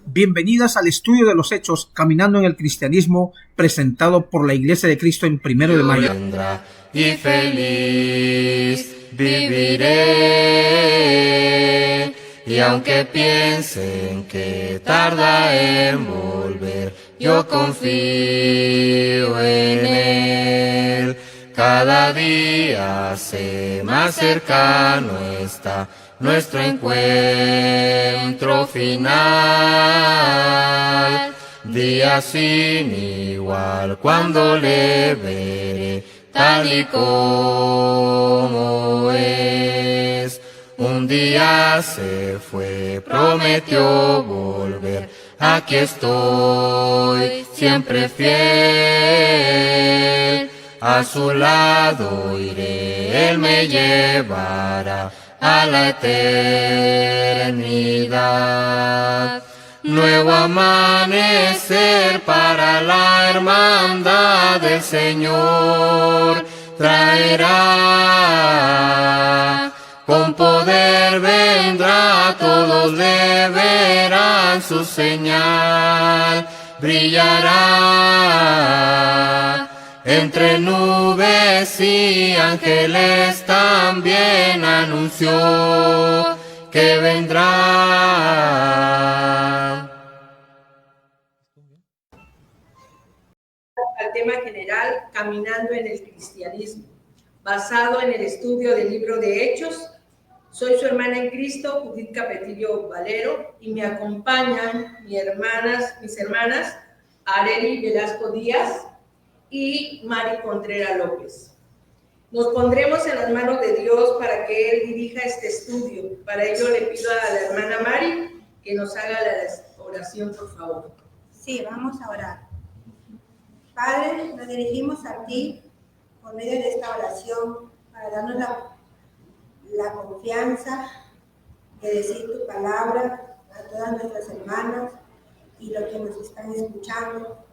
Bienvenidas al estudio de los Hechos, Caminando en el Cristianismo, presentado por la Iglesia de Cristo en 1 de Mayo. Y feliz viviré, y aunque piensen que tarda en volver, yo confío en Él. Cada día sé más cercano está nuestro encuentro final. Día sin igual cuando le veré tal y como es. Un día se fue, prometió volver. Aquí estoy, siempre fiel. A su lado iré, Él me llevará a la eternidad. Nuevo amanecer para la hermandad del Señor traerá. Con poder vendrá, todos le verán, su señal brillará. Entre nubes y ángeles también anunció que vendrá. Al tema general, Caminando en el Cristianismo, basado en el estudio del libro de Hechos. Soy su hermana en Cristo, Judith Capetillo Valero, y me acompañan mis hermanas Areli Velasco Díaz y Mari Contreras López. Nos pondremos en las manos de Dios para que Él dirija este estudio. Para ello le pido a la hermana Mari que nos haga la oración, por favor. Sí, vamos a orar. Padre, nos dirigimos a ti por medio de esta oración para darnos la confianza de decir tu palabra a todas nuestras hermanas y los que nos están escuchando,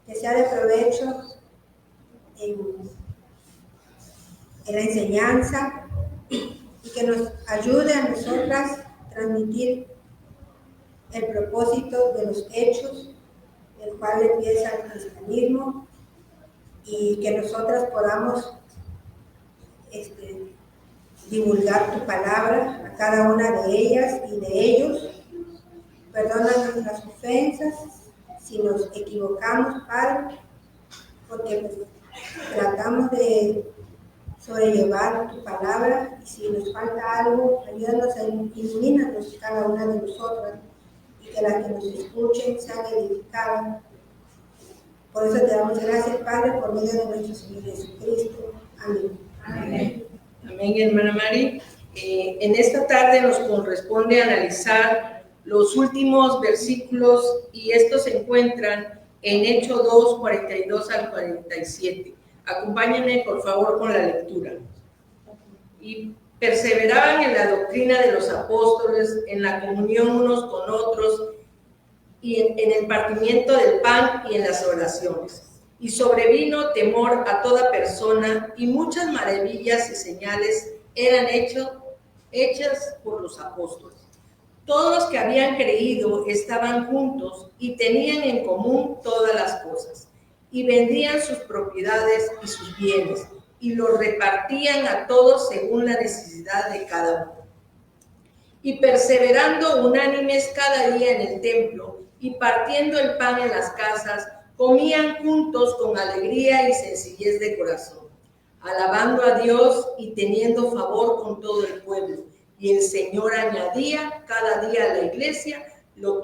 que sea de provecho en la enseñanza y que nos ayude a nosotras transmitir el propósito de los hechos, el cual empieza el cristianismo, y que nosotras podamos divulgar tu palabra a cada una de ellas y de ellos. Perdona nuestras ofensas si nos equivocamos, Padre, porque pues, tratamos de sobrellevar tu palabra, y si nos falta algo, ayúdanos a ilumínarnos cada una de nosotras, y que las que nos escuchen sean edificadas. Por eso te damos gracias, Padre, por medio de nuestro Señor Jesucristo. Amén. Amén. Amén, hermana Mari. En esta tarde nos corresponde analizar los últimos versículos, y estos se encuentran en Hechos 2, 42 al 47. Acompáñenme, por favor, con la lectura. Y perseveraban en la doctrina de los apóstoles, en la comunión unos con otros, y en el partimiento del pan y en las oraciones. Y sobrevino temor a toda persona, y muchas maravillas y señales eran hechas por los apóstoles. Todos los que habían creído estaban juntos y tenían en común todas las cosas, y vendían sus propiedades y sus bienes, y los repartían a todos según la necesidad de cada uno. Y perseverando unánimes cada día en el templo, y partiendo el pan en las casas, comían juntos con alegría y sencillez de corazón, alabando a Dios y teniendo favor con todo el pueblo. Y el Señor añadía cada día a la iglesia los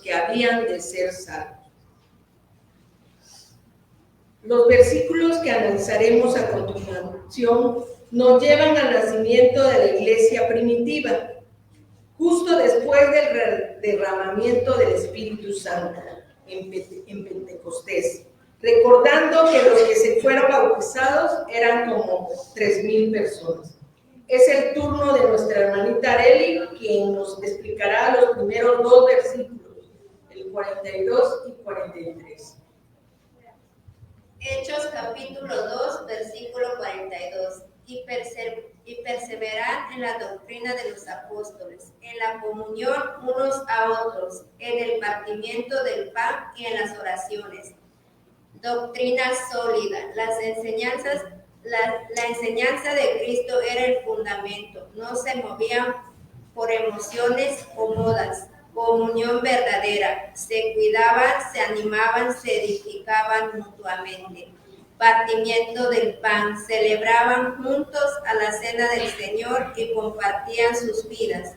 que habían de ser salvos. Los versículos que analizaremos a continuación nos llevan al nacimiento de la iglesia primitiva, justo después del derramamiento del Espíritu Santo en Pentecostés, recordando que los que se fueron bautizados eran como 3,000 personas. Es el turno de nuestra hermanita Areli, quien nos explicará los primeros 2 versículos, el 42 y 43. Hechos capítulo 2, versículo 42. Y y perseverar en la doctrina de los apóstoles, en la comunión unos a otros, en el partimiento del pan y en las oraciones. Doctrina sólida. La enseñanza de Cristo era el fundamento. No se movían por emociones o modas. Comunión verdadera. Se cuidaban, se animaban, se edificaban mutuamente. Partimiento del pan. Celebraban juntos a la cena del Señor y compartían sus vidas.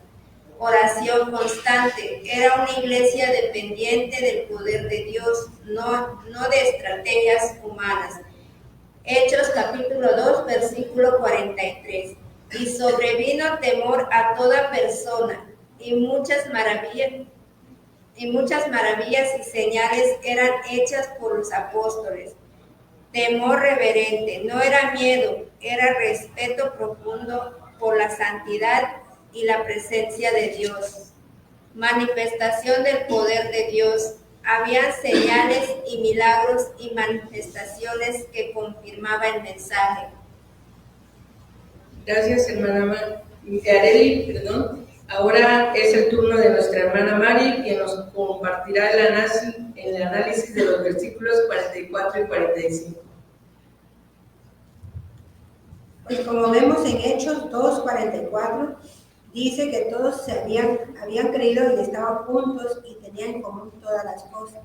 Oración constante. Era una iglesia dependiente del poder de Dios, no de estrategias humanas. Hechos capítulo 2, versículo 43. Y sobrevino temor a toda persona, y muchas maravillas y señales eran hechas por los apóstoles. Temor reverente, no era miedo, era respeto profundo por la santidad y la presencia de Dios. Manifestación del poder de Dios. Habían señales y milagros y manifestaciones que confirmaban el mensaje. Gracias, hermana Areli, perdón. Ahora es el turno de nuestra hermana Mari, quien nos compartirá el análisis de los versículos 44 y 45. Pues como vemos en Hechos 2:44, dice que todos habían creído y estaban juntos y tenían en común todas las cosas.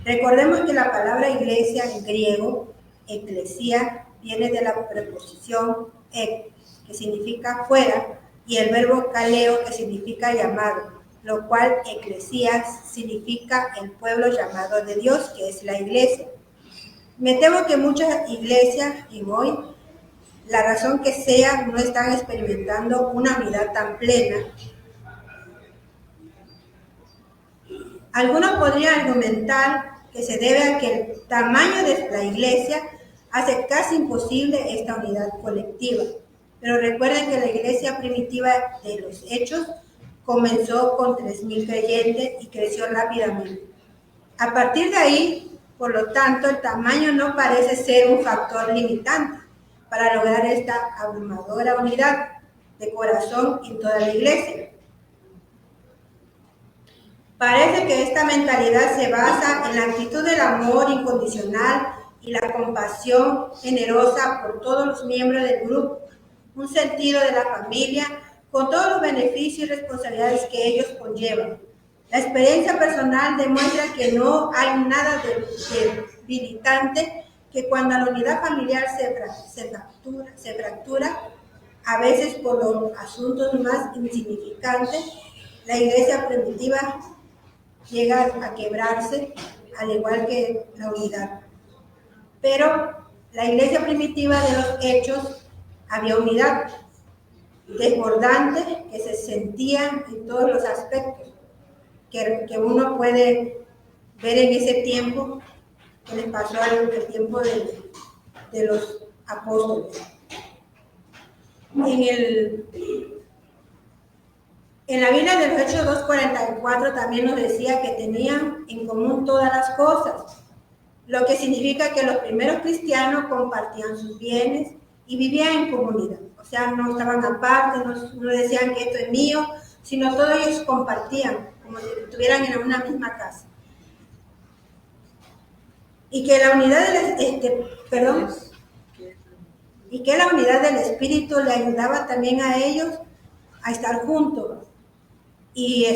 Recordemos que la palabra iglesia en griego, eclesia, viene de la preposición ek, que significa fuera, y el verbo kaleo, que significa llamado, lo cual eclesias significa el pueblo llamado de Dios, que es la iglesia. Me temo que muchas iglesias en hoy, la razón que sea, no están experimentando una unidad tan plena. Algunos podrían argumentar que se debe a que el tamaño de la iglesia hace casi imposible esta unidad colectiva. Pero recuerden que la iglesia primitiva de los Hechos comenzó con 3,000 creyentes y creció rápidamente. A partir de ahí, por lo tanto, el tamaño no parece ser un factor limitante para lograr esta abrumadora unidad de corazón en toda la iglesia. Parece que esta mentalidad se basa en la actitud del amor incondicional y la compasión generosa por todos los miembros del grupo, un sentido de la familia con todos los beneficios y responsabilidades que ellos conllevan. La experiencia personal demuestra que no hay nada debilitante que cuando la unidad familiar se fractura, a veces por los asuntos más insignificantes, la iglesia primitiva llega a quebrarse, al igual que la unidad. Pero la iglesia primitiva de los Hechos había unidad desbordante que se sentía en todos los aspectos que uno puede ver en ese tiempo que les pasó el tiempo de los apóstoles. En la Biblia de los Hechos 2:44 también nos decía que tenían en común todas las cosas, lo que significa que los primeros cristianos compartían sus bienes y vivían en comunidad. O sea, no estaban aparte, no decían que esto es mío, sino todos ellos compartían, como si estuvieran en una misma casa. Y que la unidad del Espíritu le ayudaba también a ellos a estar juntos. Y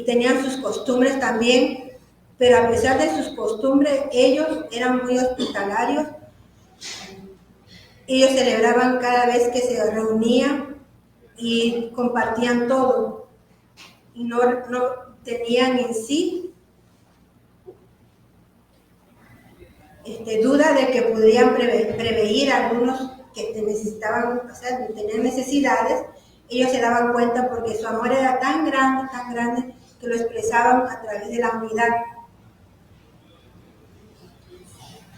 tenían sus costumbres también, pero a pesar de sus costumbres, ellos eran muy hospitalarios. Ellos celebraban cada vez que se reunían y compartían todo. Y no tenían en sí duda de que podrían prevenir a algunos que necesitaban, o sea, tenían necesidades. Ellos se daban cuenta porque su amor era tan grande, que lo expresaban a través de la unidad.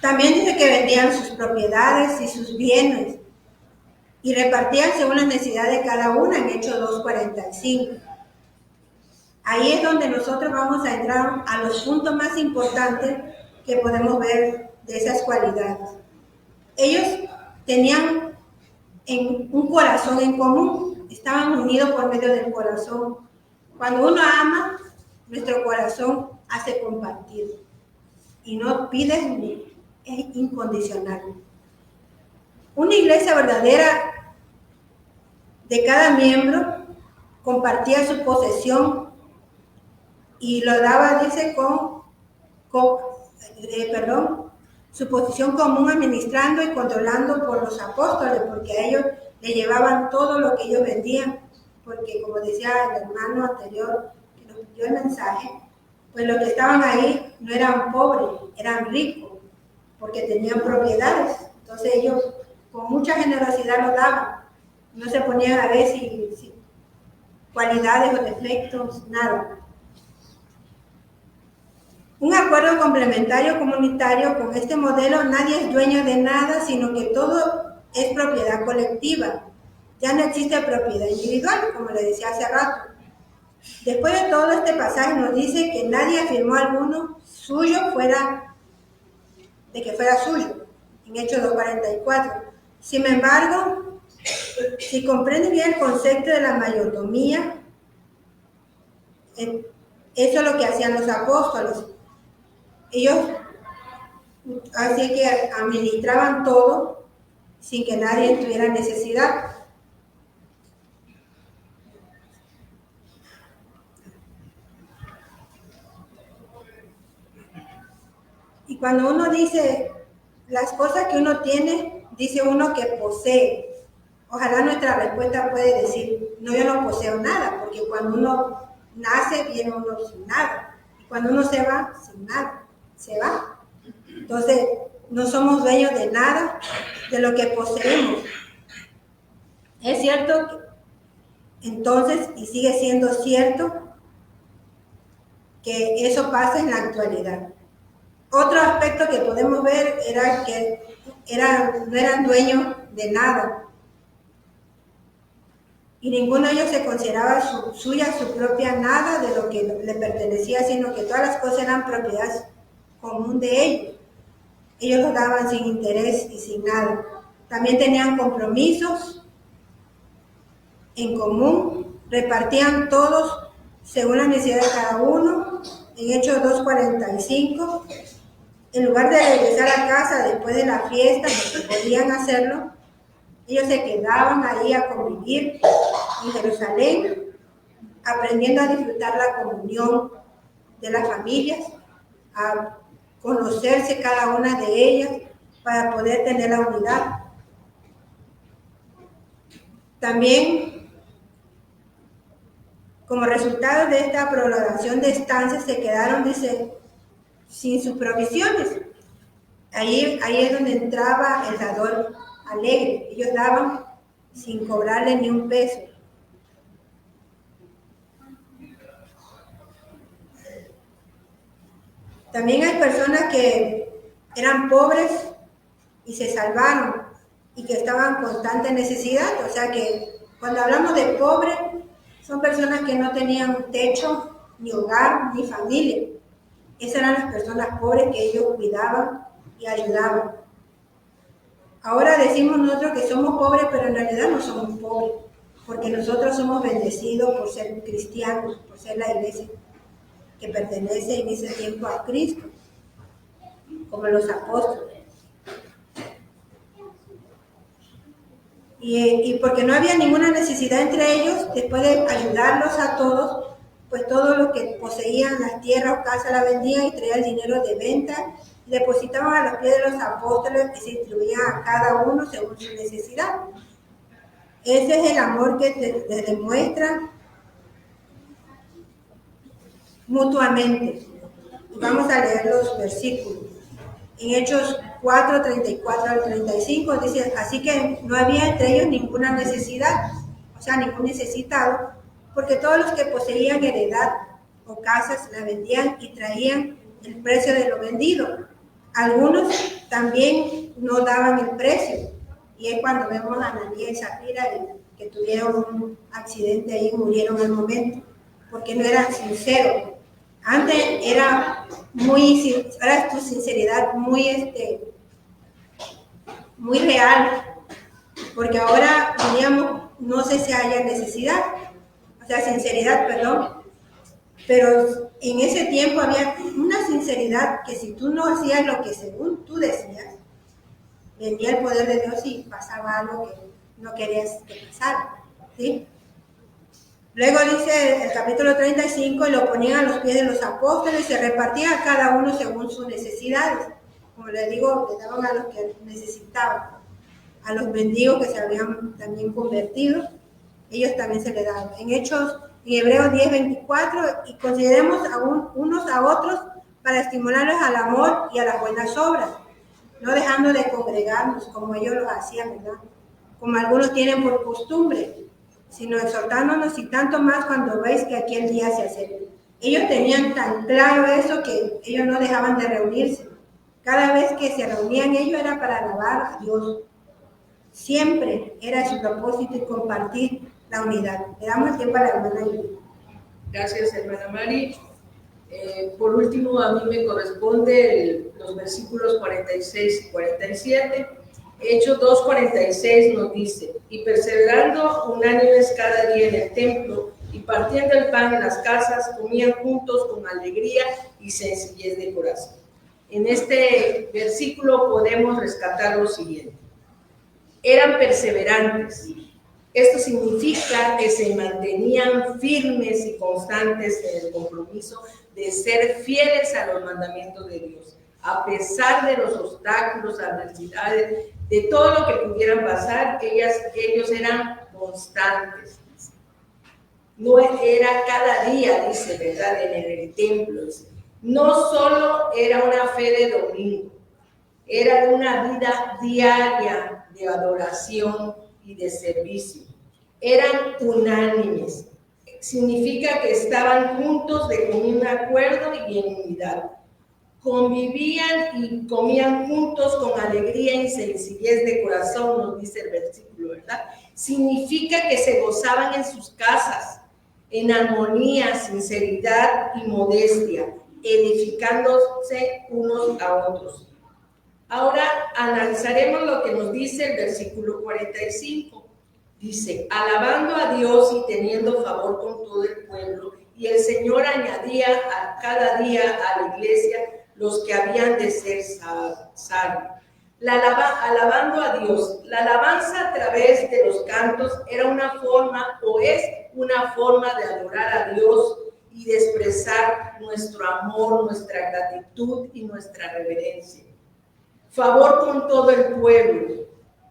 También dice que vendían sus propiedades y sus bienes y repartían según las necesidades de cada una en Hechos 2:45. Ahí es donde nosotros vamos a entrar a los puntos más importantes que podemos ver de esas cualidades. Ellos tenían en un corazón en común, estaban unidos por medio del corazón. Cuando uno ama, nuestro corazón hace compartir y no pide, es incondicional. Una iglesia verdadera de cada miembro compartía su posesión y lo daba, dice, su posición común, administrando y controlando por los apóstoles, porque a ellos le llevaban todo lo que ellos vendían, porque como decía el hermano anterior que nos dio el mensaje, pues los que estaban ahí no eran pobres, eran ricos, porque tenían propiedades. Entonces ellos con mucha generosidad lo daban, no se ponían a ver si cualidades o defectos, nada. Un acuerdo complementario comunitario. Con este modelo nadie es dueño de nada, sino que todo es propiedad colectiva. Ya no existe propiedad individual, como le decía hace rato. Después de todo este pasaje nos dice que nadie afirmó alguno suyo fuera suyo, en Hechos 2:44. Sin embargo, si comprende bien el concepto de la mayordomía, eso es lo que hacían los apóstoles. Ellos así que administraban todo sin que nadie tuviera necesidad. Y cuando uno dice las cosas que uno tiene, dice uno que posee. Ojalá nuestra respuesta puede decir, no, yo no poseo nada, porque cuando uno nace viene uno sin nada. Y cuando uno se va, sin nada, se va. Entonces, no somos dueños de nada de lo que poseemos. Es cierto, entonces, y sigue siendo cierto, que eso pasa en la actualidad. Otro aspecto que podemos ver era que no eran dueños de nada. Y ninguno de ellos se consideraba suya su propia nada de lo que le pertenecía, sino que todas las cosas eran propiedad común de ellos. Ellos lo daban sin interés y sin nada. También tenían compromisos en común, repartían todos según la necesidad de cada uno. En Hechos 2:45, en lugar de regresar a casa después de la fiesta, porque podían hacerlo, ellos se quedaban ahí a convivir en Jerusalén, aprendiendo a disfrutar la comunión de las familias, a conocerse cada una de ellas para poder tener la unidad. También, como resultado de esta prolongación de estancias, se quedaron, dice, sin sus provisiones. Ahí es donde entraba el dador alegre. Ellos daban sin cobrarle ni un peso. También hay personas que eran pobres y se salvaron y que estaban en constante necesidad. O sea que cuando hablamos de pobres, son personas que no tenían techo, ni hogar, ni familia. Esas eran las personas pobres que ellos cuidaban y ayudaban. Ahora decimos nosotros que somos pobres, pero en realidad no somos pobres, porque nosotros somos bendecidos por ser cristianos, por ser la iglesia que pertenece en ese tiempo a Cristo, como los apóstoles. Y porque no había ninguna necesidad entre ellos, después de ayudarlos a todos, pues todos los que poseían las tierras o casas la vendían y traían el dinero de venta, y depositaban a los pies de los apóstoles, que se distribuían a cada uno según su necesidad. Ese es el amor que les demuestra mutuamente. Y vamos a leer los versículos. En Hechos 4:34 al 35 dice, así que no había entre ellos ninguna necesidad, o sea, ningún necesitado, porque todos los que poseían heredad o casas la vendían y traían el precio de lo vendido. Algunos también no daban el precio, y es cuando vemos a Ananías y Zafira que tuvieron un accidente ahí y murieron al momento, porque no eran sinceros. Antes era tu sinceridad muy real, porque ahora, diríamos, no sé si haya necesidad, o sea, sinceridad, perdón, pero en ese tiempo había una sinceridad que si tú no hacías lo que según tú decías, venía el poder de Dios y pasaba algo que no querías que pasara, ¿sí? Luego dice el capítulo 35, y lo ponían a los pies de los apóstoles, y se repartía a cada uno según sus necesidades. Como les digo, le daban a los que necesitaban. A los mendigos que se habían también convertido, ellos también se le daban. En Hebreos 10:24, y consideremos unos a otros para estimularlos al amor y a las buenas obras, no dejando de congregarnos como ellos lo hacían, ¿verdad? Como algunos tienen por costumbre, sino exhortándonos, y tanto más cuando veis que aquel día se acerca. Ellos tenían tan claro eso que ellos no dejaban de reunirse. Cada vez que se reunían ellos era para alabar a Dios. Siempre era su propósito y compartir la unidad. Le damos el tiempo a la hermana Yuri. Gracias, hermana Mari. Por último, a mí me corresponde los versículos 46 y 47. Hechos 2:46 nos dice: y perseverando unánimes cada día en el templo, y partiendo el pan en las casas, comían juntos con alegría y sencillez de corazón. En este versículo podemos rescatar lo siguiente: eran perseverantes. Esto significa que se mantenían firmes y constantes en el compromiso de ser fieles a los mandamientos de Dios, a pesar de los obstáculos, adversidades, de todo lo que pudieran pasar. Ellos eran constantes. No era cada día, dice, ¿verdad?, en el templo. No solo era una fe de domingo, era una vida diaria de adoración y de servicio. Eran unánimes. Significa que estaban juntos de común acuerdo y en unidad. Convivían y comían juntos con alegría y sencillez de corazón, nos dice el versículo, ¿verdad? Significa que se gozaban en sus casas, en armonía, sinceridad y modestia, edificándose unos a otros. Ahora analizaremos lo que nos dice el versículo 45. Dice: alabando a Dios y teniendo favor con todo el pueblo, y el Señor añadía a cada día a la iglesia los que habían de ser salvos. Alabando a Dios. La alabanza a través de los cantos era una forma, o es una forma de adorar a Dios y de expresar nuestro amor, nuestra gratitud y nuestra reverencia. Favor con todo el pueblo.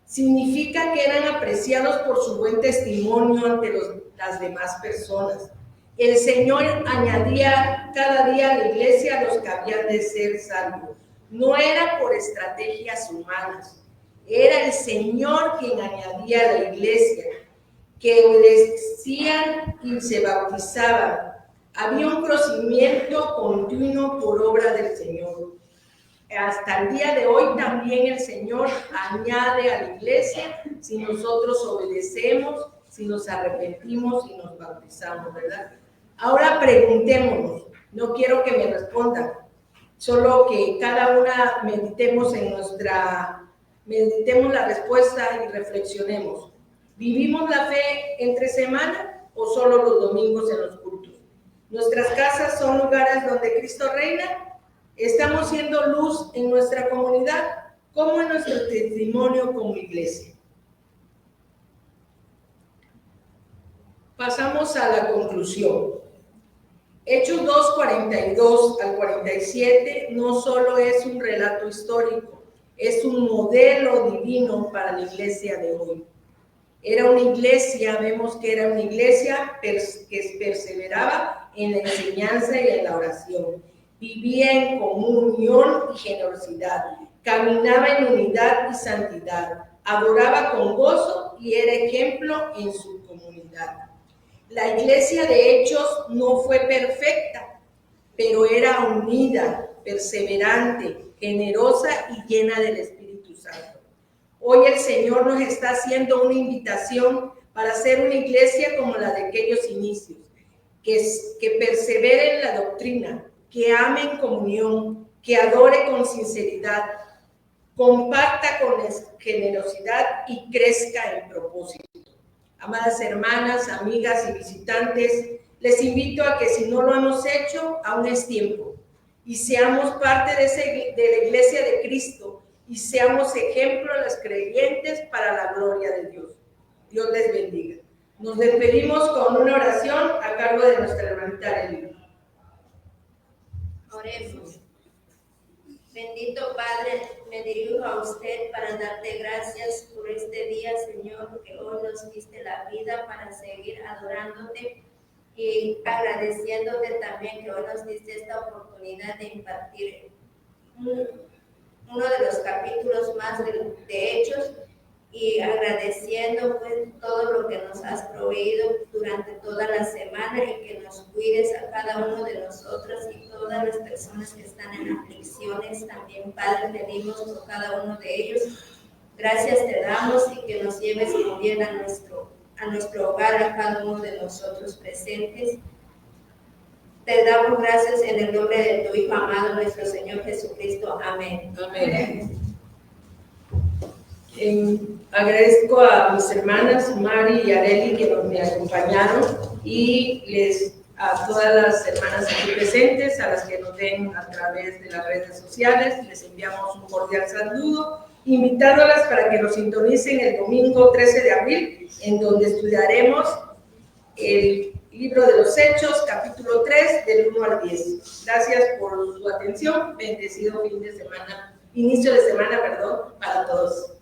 Significa que eran apreciados por su buen testimonio ante las demás personas. El Señor añadía cada día a la iglesia a los que habían de ser salvos. No era por estrategias humanas, era el Señor quien añadía a la iglesia, que obedecían y se bautizaban. Había un crecimiento continuo por obra del Señor. Hasta el día de hoy también el Señor añade a la iglesia si nosotros obedecemos, si nos arrepentimos y nos bautizamos, ¿verdad? Ahora preguntémonos, no quiero que me respondan, solo que cada una meditemos la respuesta y reflexionemos. ¿Vivimos la fe entre semana o solo los domingos en los cultos? ¿Nuestras casas son lugares donde Cristo reina? ¿Estamos siendo luz en nuestra comunidad? ¿Cómo es nuestro testimonio como iglesia? Pasamos a la conclusión. Hechos 2:42 al 47 no solo es un relato histórico, es un modelo divino para la iglesia de hoy. Era una iglesia, vemos que era una iglesia que perseveraba en la enseñanza y en la oración. Vivía en comunión y generosidad, caminaba en unidad y santidad, adoraba con gozo y era ejemplo en su comunidad. La iglesia de Hechos no fue perfecta, pero era unida, perseverante, generosa y llena del Espíritu Santo. Hoy el Señor nos está haciendo una invitación para ser una iglesia como la de aquellos inicios, que persevere en la doctrina, que ame en comunión, que adore con sinceridad, comparta con generosidad y crezca en propósito. Amadas hermanas, amigas y visitantes, les invito a que si no lo hemos hecho, aún es tiempo, y seamos parte de la Iglesia de Cristo y seamos ejemplo a los creyentes para la gloria de Dios. Dios les bendiga. Nos despedimos con una oración a cargo de nuestra hermanita Arely. Oremos. Bendito Padre, me dirijo a usted para darte gracias por este día, Señor, que hoy nos diste la vida para seguir adorándote y agradeciéndote también que hoy nos diste esta oportunidad de impartir uno de los capítulos más de Hechos, y agradeciendo pues todo lo que nos has proveído durante toda la semana, y que nos cuides a cada uno de nosotros y todas las personas que están en aflicciones. También, Padre, pedimos por cada uno de ellos. Gracias te damos, y que nos lleves con bien a nuestro hogar, a cada uno de nosotros presentes. Te damos gracias en el nombre de tu Hijo amado, nuestro Señor Jesucristo. Amén. Amén. Agradezco a mis hermanas Mari y Arely que me acompañaron, y a todas las hermanas aquí presentes, a las que nos ven a través de las redes sociales, les enviamos un cordial saludo, invitándolas para que nos sintonicen el domingo 13 de abril, en donde estudiaremos el libro de los Hechos, capítulo 3, del 1 al 10. Gracias por su atención. Bendecido inicio de semana, para todos.